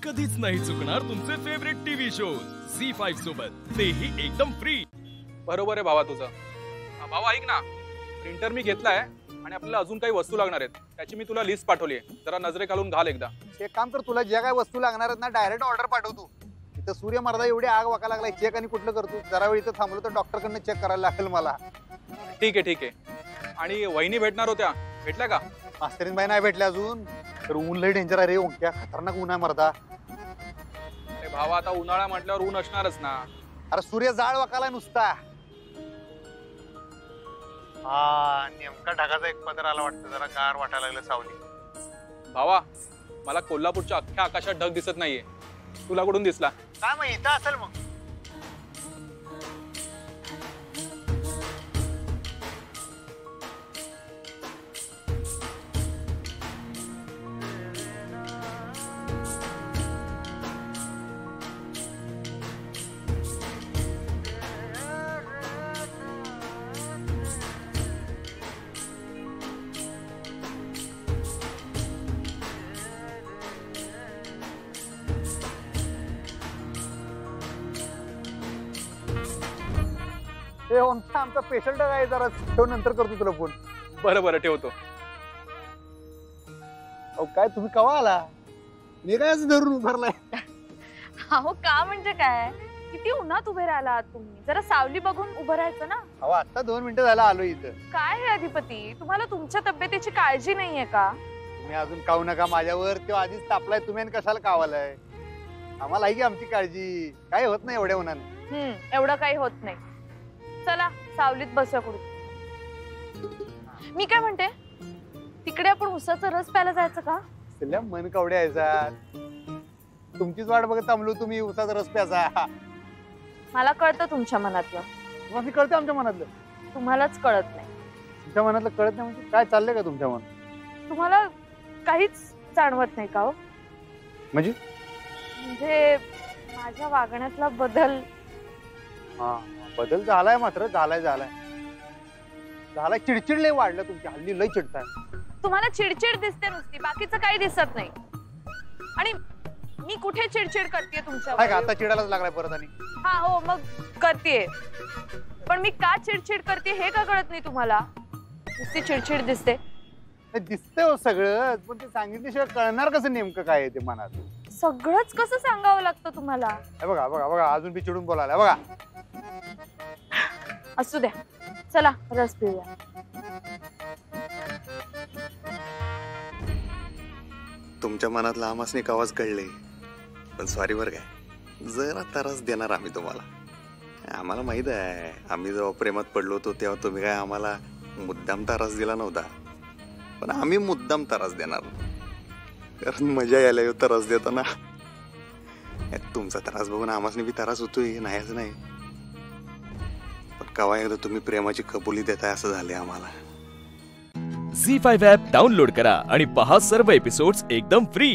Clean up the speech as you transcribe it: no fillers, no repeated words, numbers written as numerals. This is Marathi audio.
कधीच नाही चुकणार तुमचे फेवरेट टीव्ही शोज झी5 सोबत, तेही एकदम फ्री. बरोबर आहे भावा तुझं. भावा ऐक ना, प्रिंटर मी घेतलाय आणि आपल्याला अजून काही वस्तू लागणार आहेत, त्याची मी तुला लिस्ट पाठवली आहे, जरा नजरे घालून घाल एकदा. एक काम कर, तुला ज्या काय वस्तू लागणार आहेत ना डायरेक्ट ऑर्डर पाठवतो. इथं सूर्य मर्दा एवढी आग वाका लागलाय, चेक आणि कुठलं करतो. जरा वेळ इथं थांबलो तर डॉक्टर कडनं चेक करायला लागेल मला. ठीक आहे. आणि वहिनी भेटणार होत्या, भेटल्या का? मास्तरीन बाई नाही भेटल्या अजून. तर ऊन लय डेंजर आहे रे, ओंक्या खतरनाक ऊन आहे मर्दा. अरे भावा आता उन्हाळा म्हटल्यावर ऊन असणारच ना. अरे सूर्य जाळ वाकालाय नुसता. हा नेमका ढगाचा एक पदर आला वाटतं, जरा गार वाटायला लागलं सावली. भावा मला कोल्हापूरच्या अख्ख्या आकाशात ढग दिसत नाहीये, तुला कुठून दिसला? काय मग इथं असेल मग. आमचा पेशंट आहे, जरा ठेव, नंतर करतो तुला फोन. बरं ठेवतो. काय तुम्ही कवा आला? मी काय धरून उभारलाय. अहो का म्हणजे काय, किती उन्हात उभे राहिला आहात तुम्ही, जरा सावली बघून उभं राहायचं ना. अहो आता 2 मिनिटं झाला आलो इथं. काय आहे अधिपती, तुम्हाला तुमच्या तब्येतीची काळजी नाहीये का? तुम्ही अजून कावू नका माझ्यावर, तो आधीच तापलाय, तुम्ही आणि कशाला कावालाय. आम्हाला आहे की आमची काळजी, काय होत नाही एवढ्या उन्हाने. एवढं काही होत नाही. चला सावलीत बसूया कुठे. मी काय म्हणते, तिकडे आपण उसाचा रस प्यायला जायचं का? मन कवड्या यायचा, तुमचीच वाट बघत थांबलो, तुम्ही उसाचा रस प्यायचा. मला कळतं तुमच्या मनातलं. तुम्हाला कळतं आमच्या मनातलं, तुम्हालाच कळत नाही. तुमच्या मनातलं कळत नाही म्हणजे काय चाललंय का तुमच्या मनात? तुम्हाला काहीच जाणवत नाही का हो? म्हणजे माझ्या वागण्यातला बदल. हा बदल झालाय, मात्र झालाय. चिडचिड लय वाढलं तुमची, हल्ली लय चिडताय. तुम्हाला चिडचिड दिसते नुसती, बाकीचं काही दिसत नाही. आणि मी कुठे चिडचिड करते तुमच्यावर? आता चिडायलाच लागलाय परत. आणि हा हो मग करते, पण मी का चिडचिड करते हे का कळत नाही तुम्हाला? नुसती चिडचिड दिसते. दिसतंय हो सगळं, पण ते सांगितल्याशिवाय कळणार कसं नेमकं काय आहे ते मनात? सगळंच कसं सांगावं लागतं तुम्हाला? बघा अजून बी चिडून बोलायला बघा. असू द्या, चला रस पिऊया. तुमच्या मनातलं आमासने आवाज कळले, पण सॉरी बर काय, जरा त्रास देणार आम्ही तुम्हाला. आम्हाला माहित आहे, आम्ही जेव्हा प्रेमात पडलो होतो तेव्हा तुम्ही काय आम्हाला मुद्दाम त्रास दिला नव्हता, पण आम्ही मुद्दाम त्रास देणार, कारण मजा यायला येऊ त्रास देताना. तुमचा त्रास बघून आमासने बी त्रास होतोय, नाहीच नाही, पण कवा एकदा तुम्ही प्रेमाची कबुली देताय असं झाले आम्हाला. झी5 ॲप डाउनलोड करा आणि पहा सर्व एपिसोड्स एकदम फ्री.